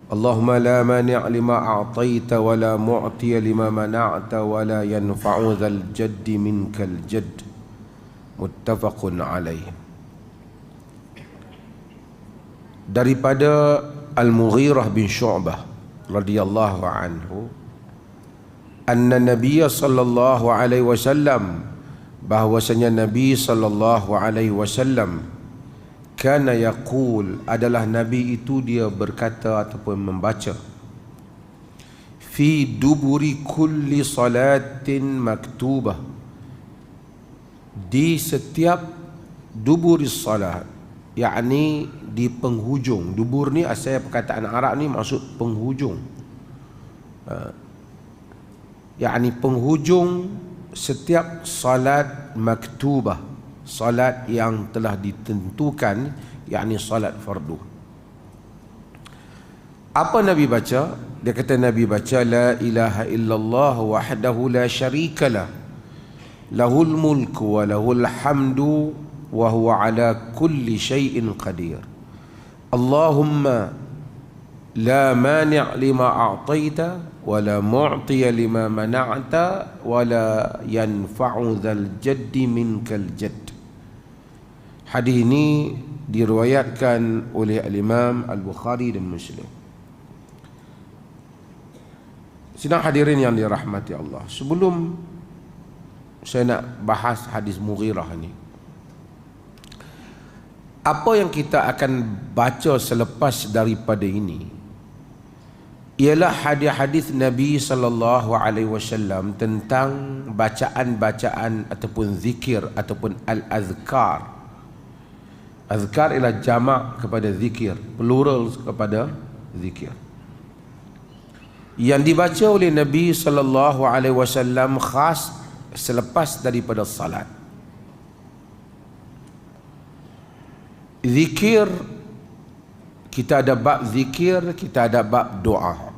Allahumma la mani' lima a'taita wa la mu'tiya lima mana'ta wa la yanfa'u dzal jaddi minkal jadd. Muttafaqun alaih. Daripada Al-Mughirah bin Syu'bah radhiyallahu anhu, anna Nabiy sallallahu alaihi wasallam, bahwasanya Nabi sallallahu alaihi wasallam, kana yaqul, adalah Nabi itu dia berkata ataupun membaca, fi duburi kulli salatin maktubah, di setiap duburi salat, yakni di penghujung. Dubur ni asal perkataan Arab ni maksud penghujung, yakni penghujung setiap salat maktubah, salat yang telah ditentukan, yakni salat fardu. Apa Nabi baca? Dia kata Nabi baca la ilaha illallah wahdahu la syarikalah, lahul mulku wa lahul hamdu wa huwa ala kulli syai'in qadir. Allahumma la mani' lima a'taita wa la mu'tiya lima mana'ta wa la yanfa'u dzal jaddi minkal jadd. Hadis ini diriwayatkan oleh Al-Imam Al-Bukhari dan Muslim. Sidang hadirin yang dirahmati Allah, sebelum saya nak bahas hadis Mughirah ni, apa yang kita akan baca selepas daripada ini ialah hadis-hadis Nabi sallallahu alaihi wasallam tentang bacaan-bacaan ataupun zikir ataupun al-azkar. Azkar ialah jamak kepada zikir, plural kepada zikir, yang dibaca oleh Nabi sallallahu alaihi wasallam khas selepas daripada salat. Zikir, kita ada bab zikir, kita ada bab doa.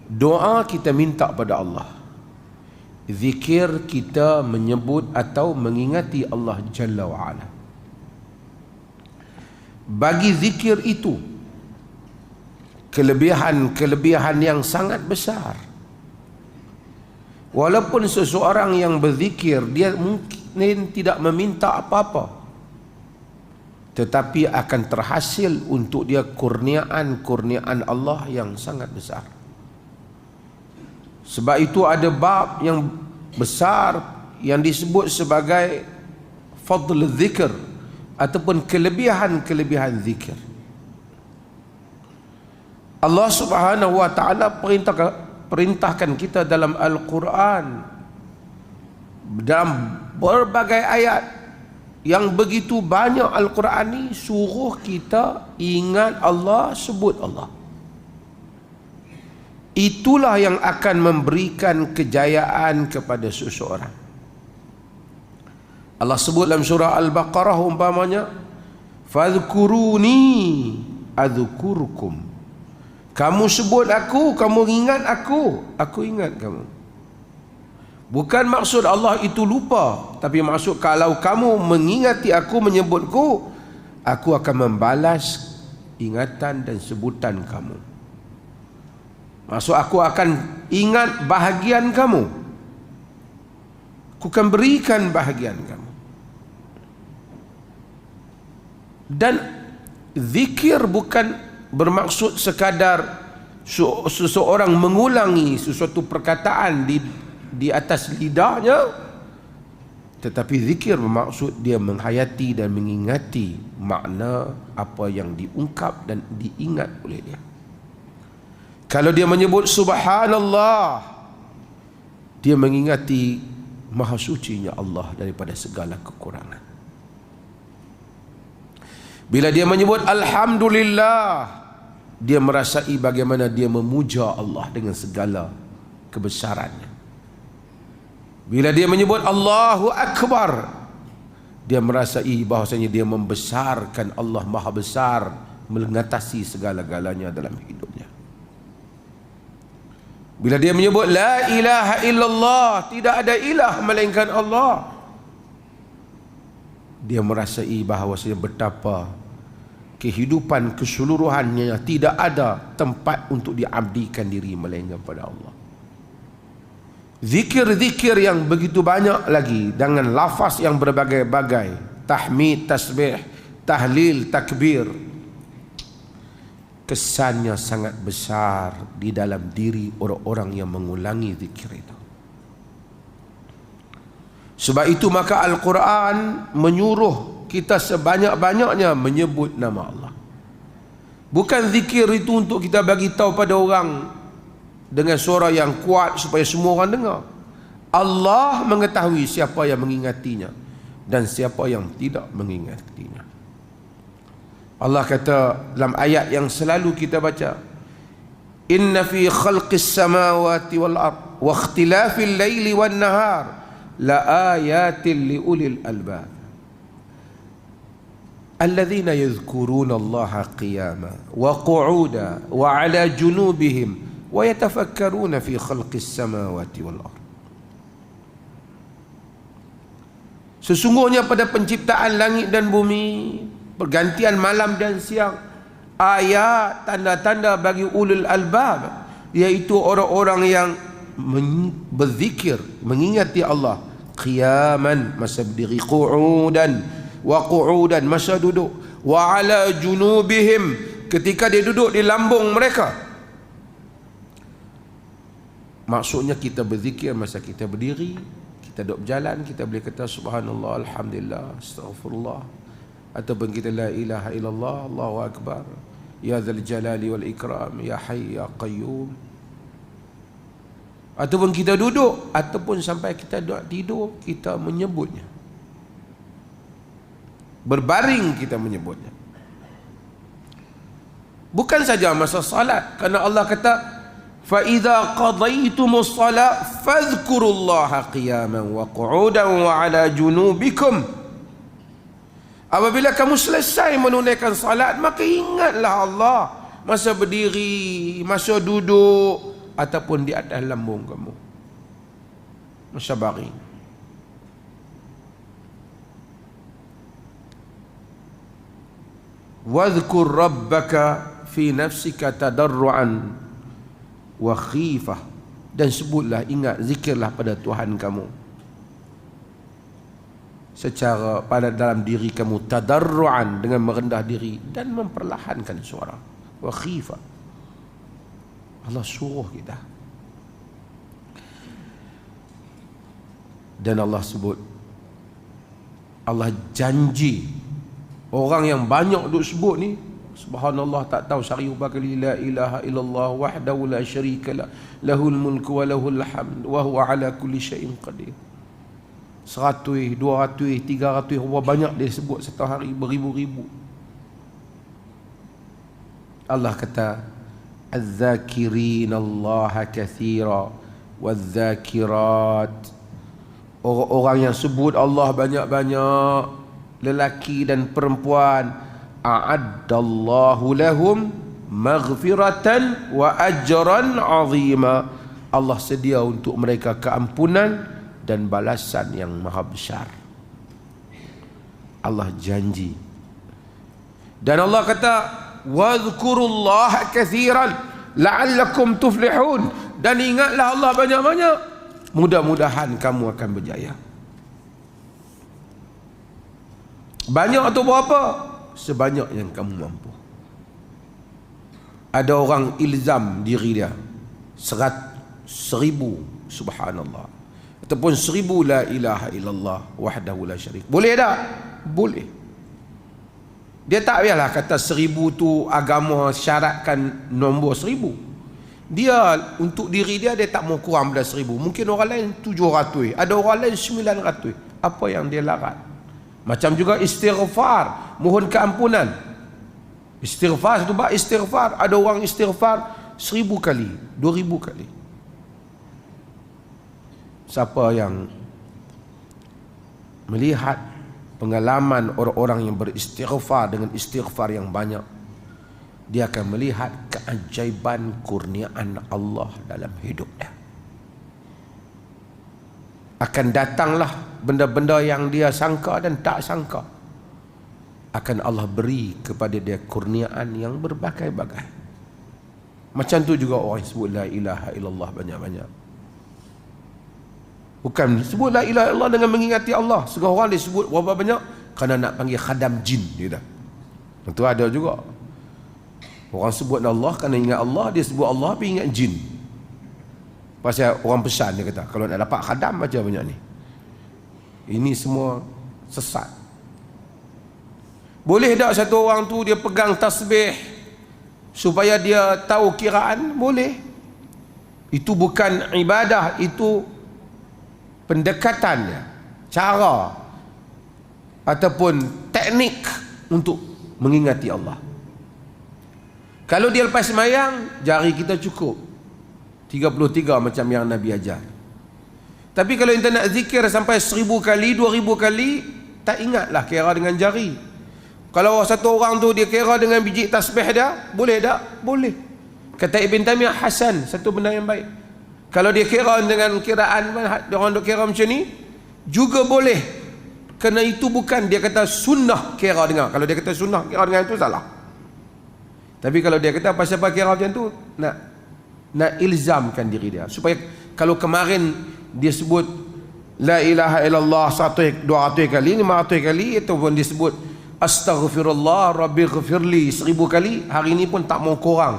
Doa kita minta pada Allah. Zikir kita menyebut atau mengingati Allah Jalla wa'ala. Bagi zikir itu kelebihan yang sangat besar. Walaupun seseorang yang berzikir, dia mungkin tidak meminta apa-apa, tetapi akan terhasil untuk dia kurniaan Allah yang sangat besar. Sebab itu ada bab yang besar yang disebut sebagai fadl zikr ataupun kelebihan zikir. Allah Subhanahu wa taala perintahkan kita dalam Al-Quran, dalam berbagai ayat yang begitu banyak. Al-Quran ni suruh kita ingat Allah, sebut Allah. Itulah yang akan memberikan kejayaan kepada seseorang. Allah sebut dalam surah Al-Baqarah umpamanya, fadhkuruni adzukurkum. Kamu sebut aku, kamu ingat aku ingat kamu. Bukan maksud Allah itu lupa, tapi maksud kalau kamu mengingati aku, menyebutku, aku akan membalas ingatan dan sebutan kamu. Maksud aku akan ingat bahagian kamu, aku akan berikan bahagian kamu. Dan zikir bukan bermaksud sekadar seseorang mengulangi sesuatu perkataan di atas lidahnya, tetapi zikir bermaksud dia menghayati dan mengingati makna apa yang diungkap dan diingat oleh dia. Kalau dia menyebut subhanallah, dia mengingati maha sucinya Allah daripada segala kekurangan. Bila dia menyebut alhamdulillah, dia merasai bagaimana dia memuja Allah dengan segala kebesarannya. Bila dia menyebut Allahu Akbar, dia merasai bahawasanya dia membesarkan Allah Maha Besar, mengatasi segala-galanya dalam hidupnya. Bila dia menyebut la ilaha illallah, tidak ada ilah melainkan Allah, dia merasai bahawasanya betapa kehidupan keseluruhannya tidak ada tempat untuk diabdikan diri melainkan pada Allah. Zikir-zikir yang begitu banyak lagi dengan lafaz yang berbagai-bagai, tahmid, tasbih, tahlil, takbir, kesannya sangat besar di dalam diri orang-orang yang mengulangi zikir itu. Sebab itu maka Al-Quran menyuruh kita sebanyak-banyaknya menyebut nama Allah. Bukan zikir itu untuk kita bagi tahu pada orang dengan suara yang kuat supaya semua orang dengar. Allah mengetahui siapa yang mengingatinya dan siapa yang tidak mengingatinya. Allah kata dalam ayat yang selalu kita baca, inna fi khalqis samawati wal ard wa ikhtilafil laili wan nahar la ayatin li ulil albab alladzina yadhkuruna Allaha qiyaman wa qu'udan wa 'ala junubihim wa yatafakkaruna fi khalqis samawati wal ard. Sesungguhnya pada penciptaan langit dan bumi, pergantian malam dan siang, ayat tanda-tanda bagi ulul albab, yaitu orang-orang yang berzikir, mengingati Allah qiyaman, masa berdiri, qu'udan wa qu'udan, masa duduk, wa 'ala junubihim, ketika dia duduk di lambung mereka. Maksudnya kita berzikir masa kita berdiri, kita duduk berjalan, kita boleh kata subhanallah, alhamdulillah, astaghfirullah, ataupun kita la ilaha illallah, Allahu akbar, ya dzal jalali wal ikram, ya hayy ya qayyum. Ataupun kita duduk, ataupun sampai kita tidur, kita menyebutnya. Berbaring kita menyebutnya. Bukan saja masa salat, kerana Allah kata fa idza qadaytumus salat fadhkurullaha qiyaman wa qu'udan wa 'ala junubikum. Apabila kamu selesai menunaikan salat, maka ingatlah Allah masa berdiri, masa duduk, ataupun di atas lambung kamu, masa baring. Wadhkur rabbaka fi nafsika tadarruan wa khifah, dan sebutlah, ingat, zikirlah pada Tuhan kamu secara pada dalam diri kamu, tadarruan, dengan merendah diri dan memperlahankan suara, wa khifah. Allah suruh kita. Dan Allah sebut, Allah janji orang yang banyak duk sebut ni, subhanallah tak tahu sehari berapa kali, la ilaha illallah wahdahu la syarika lah, lahul mulku wa lahul hamd wa huwa ala kulli syai'in qadir. 100, 200, 300, berapa banyak dia sebut satu hari, beribu-ribu. Allah kata, az-zakirin Allah kathira waz-zakirat, orang-orang yang sebut Allah banyak-banyak, lelaki dan perempuan, a'addallahu lahum maghfiratan wa ajran 'azima, Allah sedia untuk mereka keampunan dan balasan yang maha besar. Allah janji. Dan Allah kata, wadhkurullaha katsiran la'allakum tuflihun, dan ingatlah Allah banyak-banyak, mudah-mudahan kamu akan berjaya. Banyak atau berapa? Sebanyak yang kamu mampu. Ada orang ilzam diri dia 1000 subhanallah, ataupun 1000 la ilaha illallah wahdahu la syarik. Boleh tak? Boleh. Dia tak payahlah kata 1000 tu agama syaratkan nombor 1000. Dia untuk diri dia, dia tak mau kurang pada 1000. Mungkin orang lain 700, ada orang lain 900. Apa yang dia larat? Macam juga istighfar, mohon keampunan. Istighfar, satu bab istighfar, ada orang istighfar 1000 kali, 2000 kali. Siapa yang melihat pengalaman orang-orang yang beristighfar dengan istighfar yang banyak, dia akan melihat keajaiban kurniaan Allah dalam hidupnya. Akan datanglah benda-benda yang dia sangka dan tak sangka. akan Allah beri kepada dia kurniaan yang berbagai-bagai. Macam tu juga orang sebut la ilaha illallah banyak-banyak. Bukan sebut la ilaha illallah dengan mengingati Allah. Setengah orang dia sebut berapa banyak kerana nak panggil khadam jin dia dah. Itu ada juga. Orang sebut Allah kerana ingat Allah, dia sebut Allah tapi ingat jin. Pasal orang pesan dia kata, kalau nak dapat khadam baca banyak ni. Ini semua sesat. Boleh tak satu orang tu dia pegang tasbih supaya dia tahu kiraan? Boleh. Itu bukan ibadah, itu pendekatannya, cara ataupun teknik untuk mengingati Allah. Kalau dia lepas semayang, jari kita cukup 33 macam yang Nabi ajar. Tapi kalau kita nak zikir sampai 1000 kali, 2000 kali, tak ingatlah kira dengan jari. Kalau satu orang tu dia kira dengan biji tasbih dia, boleh tak? Boleh. Kata Ibn Taymiyah, hasan, satu benda yang baik. Kalau dia kira dengan kiraan, orang duk kira macam ni, juga boleh. Kerana itu bukan, dia kata sunnah kira dengan. Kalau dia kata sunnah kira dengan itu salah. Tapi kalau dia kata pasal apa kira macam tu, nak ilzamkan diri dia. Supaya kalau kemarin dia sebut la ilaha illallah 100, 200 kali, 500 kali, ataupun dia sebut astaghfirullah rabbi ghafirli 1000 kali, hari ni pun tak mau kurang.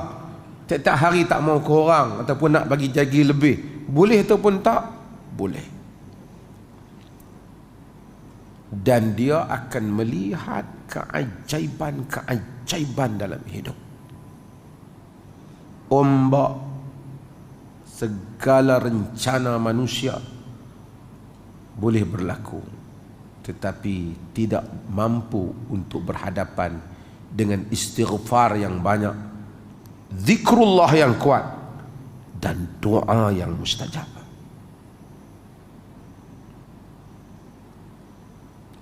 Tiap-tiap hari tak mau kurang ataupun nak bagi jagi lebih. Boleh ataupun tak? Boleh. Dan dia akan melihat keajaiban-keajaiban dalam hidup. Ombak segala rencana manusia boleh berlaku, tetapi tidak mampu untuk berhadapan dengan istighfar yang banyak, zikrullah yang kuat, dan doa yang mustajab.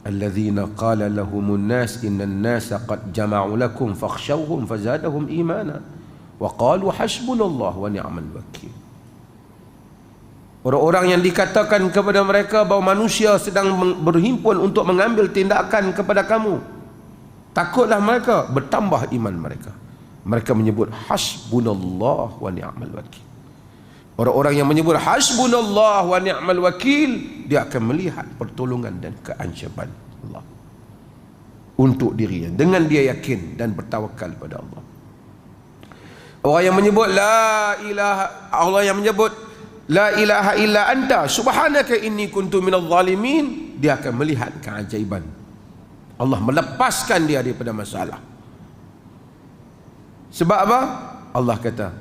Alladzina qala lahumun nas innan nasa qad jama'u lakum fakhshawhum fazadahum imana wa qalu hasbunallah wa ni'mal wakil. Orang-orang yang dikatakan kepada mereka bahawa manusia sedang berhimpun untuk mengambil tindakan kepada kamu, takutlah mereka, bertambah iman mereka. Mereka menyebut hasbunallah wa ni'mal wakil. Orang-orang yang menyebut hasbunallah wa ni'mal wakil, dia akan melihat pertolongan dan keajaiban Allah untuk dirinya dengan dia yakin dan bertawakal pada Allah. Orang yang menyebut la ilaha, Allah yang menyebut la ilaha illa anta subhanaka inni kuntu minadh zalimin, dia akan melihat keajaiban Allah melepaskan dia daripada masalah. Sebab apa? Allah kata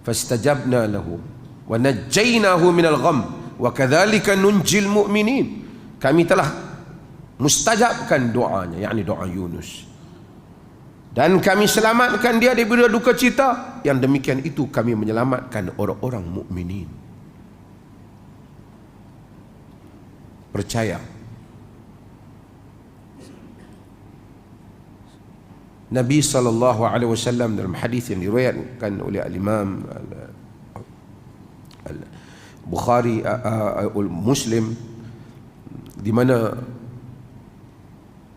fastajabna lahu wa najjaynahu minal gham wa kadzalika nunjil mu'minin. Kami telah mustajabkan doanya, yakni doa Yunus, dan kami selamatkan dia daripada duka cita. Yang demikian itu kami menyelamatkan orang-orang mukminin. Percaya Nabi SAW dalam hadis yang diriwayatkan oleh al-Imam Bukhari, Muslim, di mana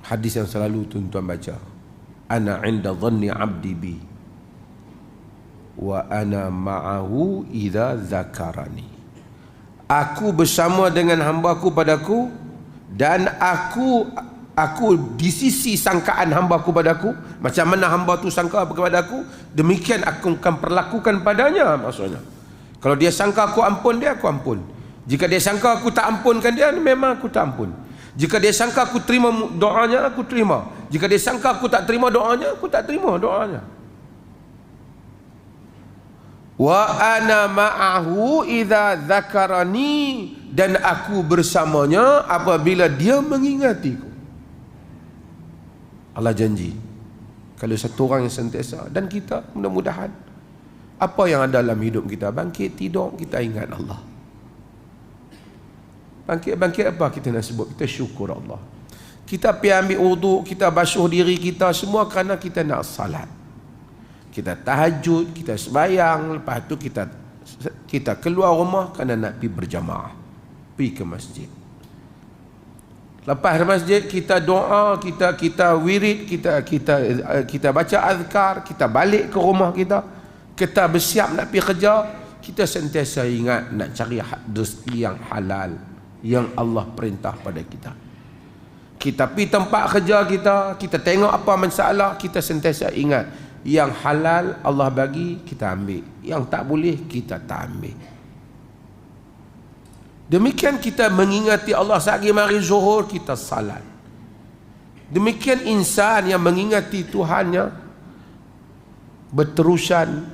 hadis yang selalu tuan-tuan baca, ana 'inda dhanni 'abdi bi wa ana ma'ahu idza dzakarani. Aku bersama dengan hamba-Ku padaku, dan aku di sisi sangkaan hamba-Ku padaku. Macam mana hamba tu sangka kepadaku, demikian aku akan perlakukan padanya. Maksudnya, kalau dia sangka aku ampun dia, aku ampun. Jika dia sangka aku tak ampunkan dia, memang aku tak ampun. Jika dia sangka aku terima doanya, aku terima. Jika dia sangka aku tak terima doanya, aku tak terima doanya. Wa ana ma'ahu idza dzakarani, dan aku bersamanya apabila dia mengingatiku. Allah janji, kalau satu orang yang sentiasa, dan kita mudah-mudahan apa yang ada dalam hidup kita, bangkit tidur kita ingat Allah. Bangkit apa kita nak sebut? Kita syukur Allah. Kita pergi ambil wuduk, kita basuh diri kita semua kerana kita nak salat. Kita tahajud, kita sembahyang, lepas tu kita keluar rumah kerana nak pergi berjamaah, pergi ke masjid. Lepas masjid kita doa, kita wirid, kita baca azkar, kita balik ke rumah kita bersiap nak pergi kerja, kita sentiasa ingat nak cari rezeki yang halal yang Allah perintah pada kita. Kita pergi tempat kerja kita tengok apa masalah, kita sentiasa ingat yang halal Allah bagi kita ambil, yang tak boleh kita tak ambil. Demikian kita mengingati Allah sehari mari zuhur kita salat. Demikian insan yang mengingati Tuhannya berterusan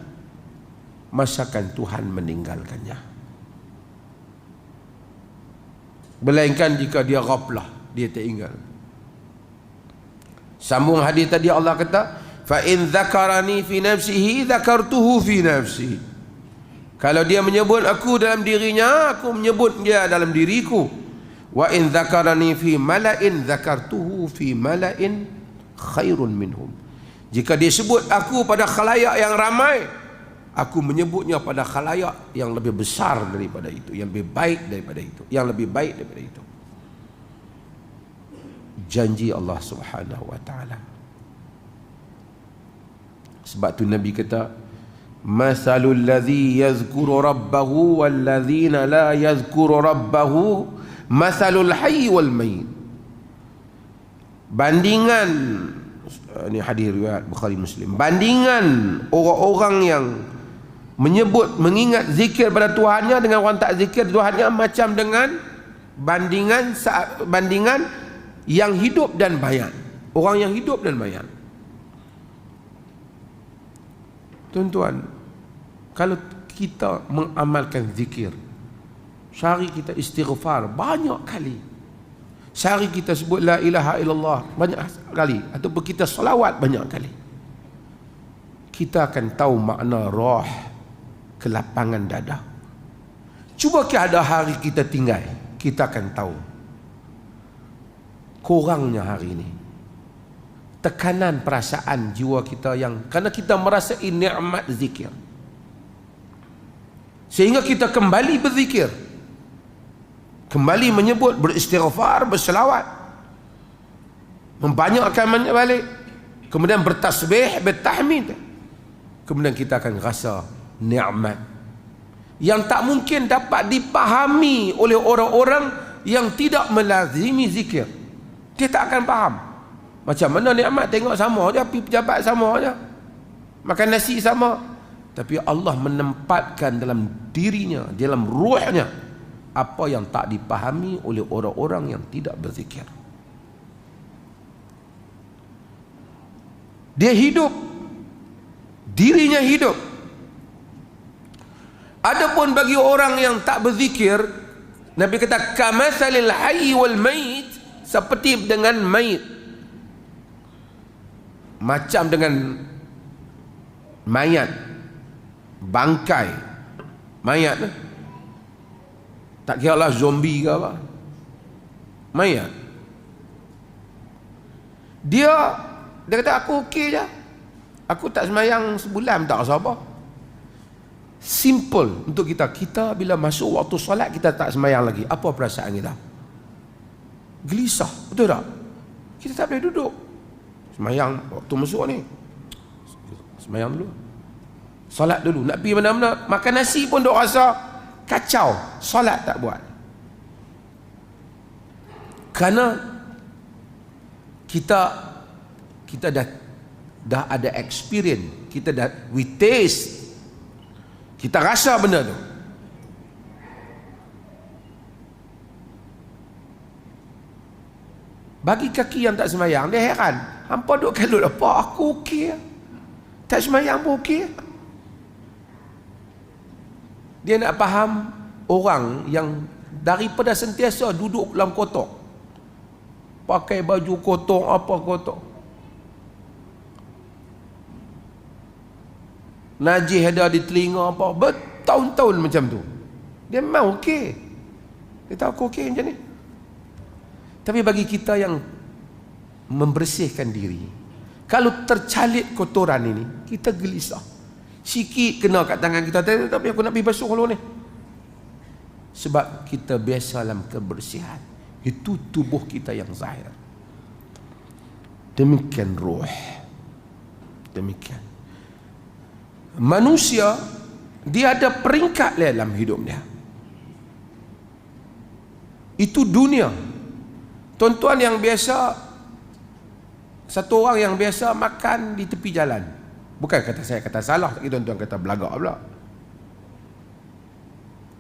masakan Tuhan meninggalkannya. Melainkan jika dia ghaflah, dia tak ingat. Sambung hadis tadi Allah kata, fa in dzakarani fi nafsihi dzakartuhu fi nafsihi. Kalau dia menyebut aku dalam dirinya, aku menyebut dia dalam diriku. Wa in dzakarani fi mala'in dzakartuhu fi mala'in khairun minhum. Jika dia sebut aku pada khalayak yang ramai, aku menyebutnya pada khalayak yang lebih besar daripada itu, yang lebih baik daripada itu, yang lebih baik daripada itu. Janji Allah Subhanahu wa taala. Sebab tu Nabi kata, masalul ladzi yazkuru rabbahu wal ladzina la yazkuru rabbahu masalul hayy wal mayyit. Bandingan, ini hadis riwayat Bukhari Muslim, bandingan orang-orang yang menyebut mengingat zikir pada Tuhannya dengan orang tak zikir Tuhannya macam dengan bandingan yang hidup dan mayat. Orang yang hidup dan mayat. Tuan-tuan, kalau kita mengamalkan zikir, sehari kita istighfar banyak kali, sehari kita sebut la ilaha illallah banyak kali, ataupun kita selawat banyak kali, kita akan tahu makna roh, kelapangan dada. Cuba ada hari kita tinggal, kita akan tahu kurangnya hari ini tekanan perasaan jiwa kita, yang kerana kita merasai nikmat zikir, sehingga kita kembali berzikir, kembali menyebut, beristighfar, berselawat, membanyakkan balik, kemudian bertasbih, bertahmid, kemudian kita akan rasa nikmat yang tak mungkin dapat dipahami oleh orang-orang yang tidak melazimi zikir. Dia tak akan faham macam mana nikmat. Tengok sama je, pergi pejabat sama je, makan nasi sama, tapi Allah menempatkan dalam dirinya, dalam ruhnya, apa yang tak dipahami oleh orang-orang yang tidak berzikir. Dia hidup, dirinya hidup. Adapun bagi orang yang tak berzikir, Nabi kata kamatsalil hayy wal mayit, seperti dengan mayit, macam dengan mayat, bangkai mayat, tak kira lah zombie ke apa, mayat. Dia kata aku okey je, aku tak sembahyang sebulan tak rasa apa. Simple untuk kita bila masuk waktu solat kita tak sembahyang lagi, apa perasaan kita? Gelisah, betul tak? Kita tak boleh duduk sembahyang waktu masuk ni, sembahyang dulu, solat dulu, nak pergi mana-mana, makan nasi pun duk rasa kacau, solat tak buat. Kerana kita dah ada experience, we taste, kita rasa benda tu. Bagi kaki yang tak sembahyang, dia heran, hampa duk kalut apa, aku okey, tak sembahyang pun okey. Dia nak faham orang yang daripada sentiasa duduk dalam kotak, pakai baju kotak, apa kotak, najis ada di telinga apa, bertahun-tahun macam tu, dia memang okey, dia tahu aku okey macam ni. Tapi bagi kita yang membersihkan diri, kalau tercalit kotoran ini, kita gelisah. Sikit kena kat tangan kita, tapi aku nak pergi basuh dulu ni. Sebab kita biasa dalam kebersihan, Itu tubuh kita yang zahir. Demikian ruh. Demikian. Manusia, dia ada peringkat dalam hidup dia. Itu dunia. Tuan-tuan yang biasa, satu orang yang biasa makan di tepi jalan. Bukan kata saya kata salah, tapi tuan-tuan kata belagak pula.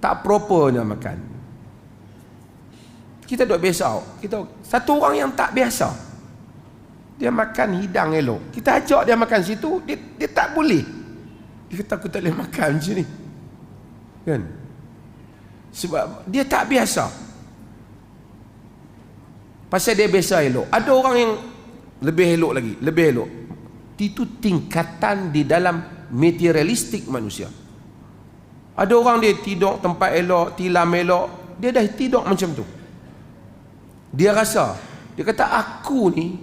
Tak propernya makan. Kita duk biasa. Satu orang yang tak biasa, dia makan hidang elok. Kita ajak dia makan situ, dia tak boleh. Dia kata aku tak boleh makan macam ni. Kan? Sebab dia tak biasa. Pasal dia biasa elok. Ada orang yang lebih elok lagi, lebih elok. Itu tingkatan di dalam materialistik manusia. Ada orang dia tidur tempat elok, tilam elok, dia dah tidur macam tu. Dia rasa, dia kata aku ni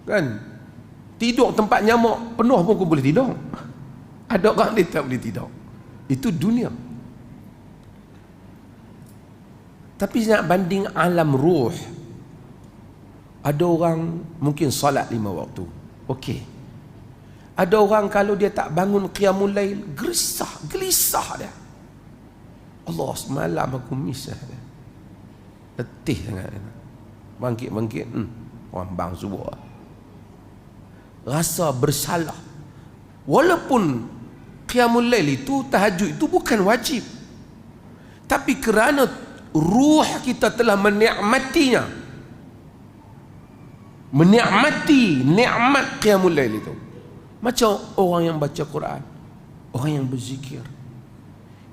kan tidur tempat nyamuk penuh pun aku boleh tidur. Ada orang dia tak boleh tidur. Itu dunia. Tapi nak banding alam ruh, ada orang mungkin salat 5 waktu, okey. Ada orang kalau dia tak bangun qiyamul lail, gelisah dia. Allah, semalam aku misah dia. Letih sangat. Bangkit, orang bang subuh. Rasa bersalah. Walaupun qiyamul lail itu, tahajud itu bukan wajib. Tapi kerana ruh kita telah menikmatinya, menikmati nikmat qiyamul lail itu. Macam orang yang baca Quran, orang yang berzikir.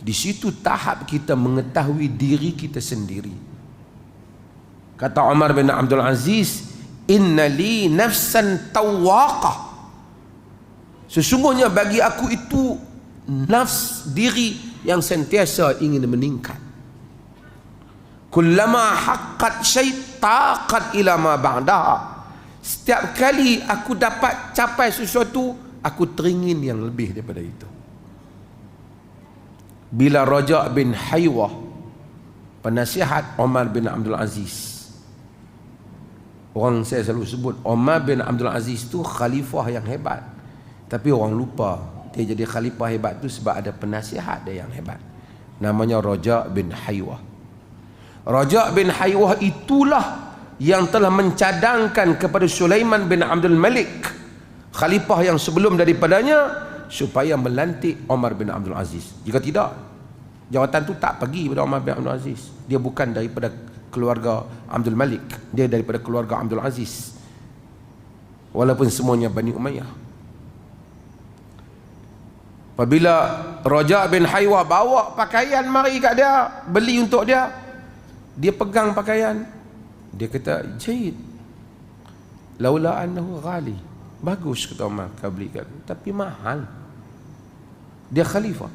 Di situ tahap kita mengetahui diri kita sendiri. Kata Umar bin Abdul Aziz, inna li nafsan tawaqah. Sesungguhnya bagi aku itu nafs, diri yang sentiasa ingin meningkat. Kullama haqqat syai' taqat ila ma ba'daha. Setiap kali aku dapat capai sesuatu, aku teringin yang lebih daripada itu. Bila Raja' bin Haywah, penasihat Umar bin Abdul Aziz, orang saya selalu sebut Umar bin Abdul Aziz tu khalifah yang hebat, tapi orang lupa dia jadi khalifah hebat tu sebab ada penasihat dia yang hebat, namanya Raja' bin Haywah. Raja' bin Haywah itulah yang telah mencadangkan kepada Sulaiman bin Abdul Malik, khalifah yang sebelum daripadanya, supaya melantik Umar bin Abdul Aziz. Jika tidak, jawatan tu tak pergi pada Umar bin Abdul Aziz. Dia bukan daripada keluarga Abdul Malik, dia daripada keluarga Abdul Aziz, walaupun semuanya Bani Umayyah. Apabila Raja' bin Haywah bawa pakaian mari kat dia, beli untuk dia, dia pegang pakaian, dia kata jahit, laula annahu ghali, bagus kata Umar kau belikan, tapi mahal, dia khalifah.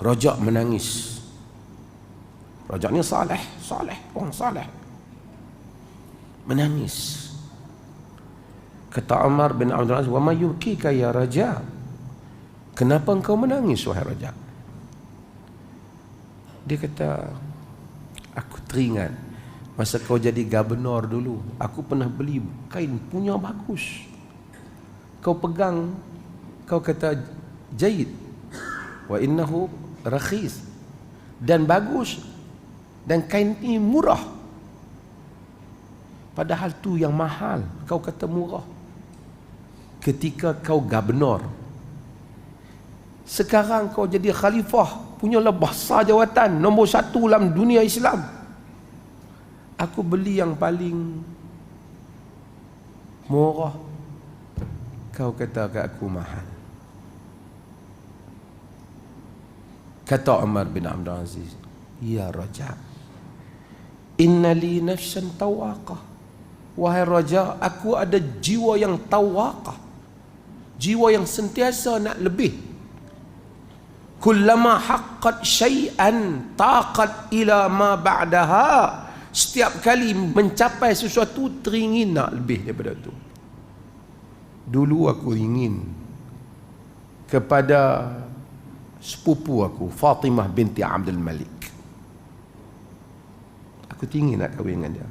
Raja' menangis. Raja' ni saleh, orang saleh. Menangis. Kata Umar bin Abdul Aziz, "Wa ma yubkika ya Raja'?" Kenapa engkau menangis wahai Raja'? Dia kata, aku teringat masa kau jadi gubernur dulu, aku pernah beli kain punya bagus. Kau pegang, kau kata jayid, wa innahu rakhis, dan bagus, dan kain ini murah, padahal tu yang mahal, kau kata murah ketika kau gubernur. Sekarang kau jadi khalifah, punyalah besar jawatan nombor 1 dalam dunia Islam, aku beli yang paling murah, kau kata ke aku mahal. Kata Umar bin Abdul Aziz, ya Raja', inna li nafsan tawaqah. Wahai Raja', aku ada jiwa yang tawaqah, jiwa yang sentiasa nak lebih. Kullama haqqat syai'an taqat ila ma ba'daha. Setiap kali mencapai sesuatu, teringin nak lebih daripada itu. Dulu aku ingin kepada sepupu aku, Fatimah binti Abdul Malik. Aku tinggi nak kahwin dengan dia.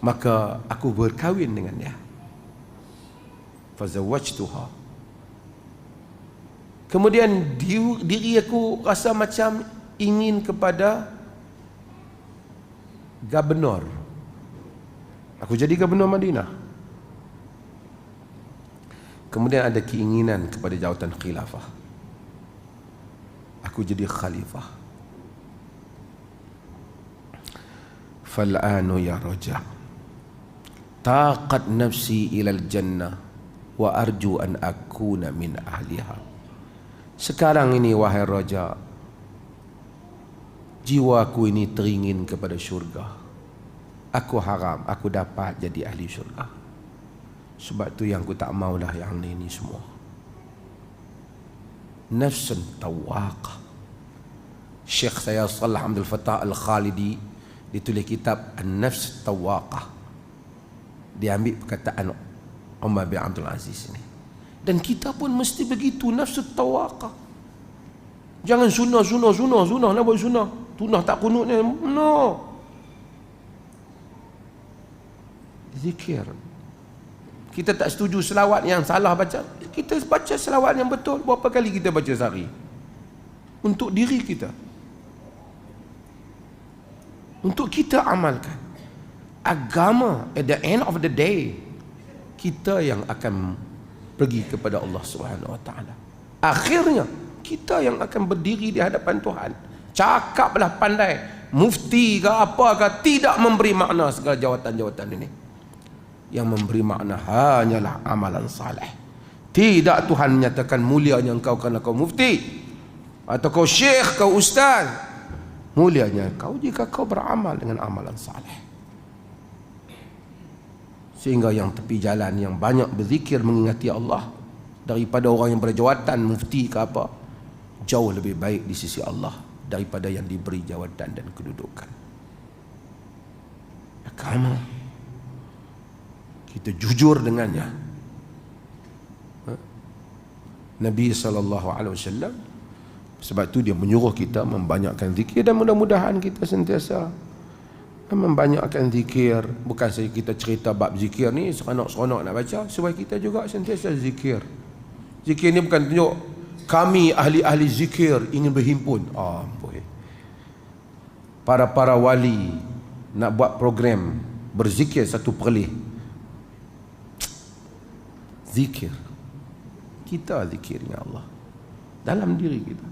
Maka aku berkahwin dengan dia. Fazawwajtuha. Kemudian diri aku rasa macam ingin kepada gubernur. Aku jadi gubernur Madinah. Kemudian ada keinginan kepada jawatan khilafah. Aku jadi khalifah. Fal'anu ya raja, taqat nafsi ilal jannah wa arju an akuna min ahliha. Sekarang ini wahai raja, jiwaku ini teringin kepada syurga. Aku harap aku dapat jadi ahli syurga. Sebab tu yang aku tak maulah yang ini semua. Nafsun tawaqah. Syekh saya Salah Abdul Fattah Al-Khalidi ditulis kitab An-Nafs Tawaqah. Dia ambil perkataan Umar bin Abdul Aziz ini. Dan kita pun mesti begitu, nafsu tawaqah. Jangan sunah, nak buat sunah. Tunah tak kunut ni. No. Zikir. Kita tak setuju selawat yang salah baca. Kita baca selawat yang betul. Berapa kali kita baca sehari? Untuk diri kita. Untuk kita amalkan. Agama, at the end of the day, kita yang akan pergi kepada Allah Subhanahu Wa Taala. Akhirnya kita yang akan berdiri di hadapan Tuhan. Cakaplah pandai, mufti ke apa ke, tidak memberi makna segala jawatan-jawatan ini. Yang memberi makna hanyalah amalan saleh. Tidak Tuhan menyatakan mulianya engkau kerana kau mufti atau kau syekh, kau ustaz. Mulianya kau jika kau beramal dengan amalan saleh. Sehingga yang tepi jalan yang banyak berzikir mengingati Allah daripada orang yang berjawatan mufti ke apa, jauh lebih baik di sisi Allah daripada yang diberi jawatan dan kedudukan. Agama kita jujur dengannya. Nabi SAW, sebab tu dia menyuruh kita membanyakkan zikir, dan mudah-mudahan kita sentiasa membanyakkan zikir. Bukan saja kita cerita bab zikir ni seronok-seronok nak baca, supaya kita juga sentiasa zikir. Zikir ni bukan tunjuk kami ahli-ahli zikir ingin berhimpun. Boy. Para wali nak buat program berzikir satu perlih. Zikir. Kita zikirnya Allah dalam diri kita.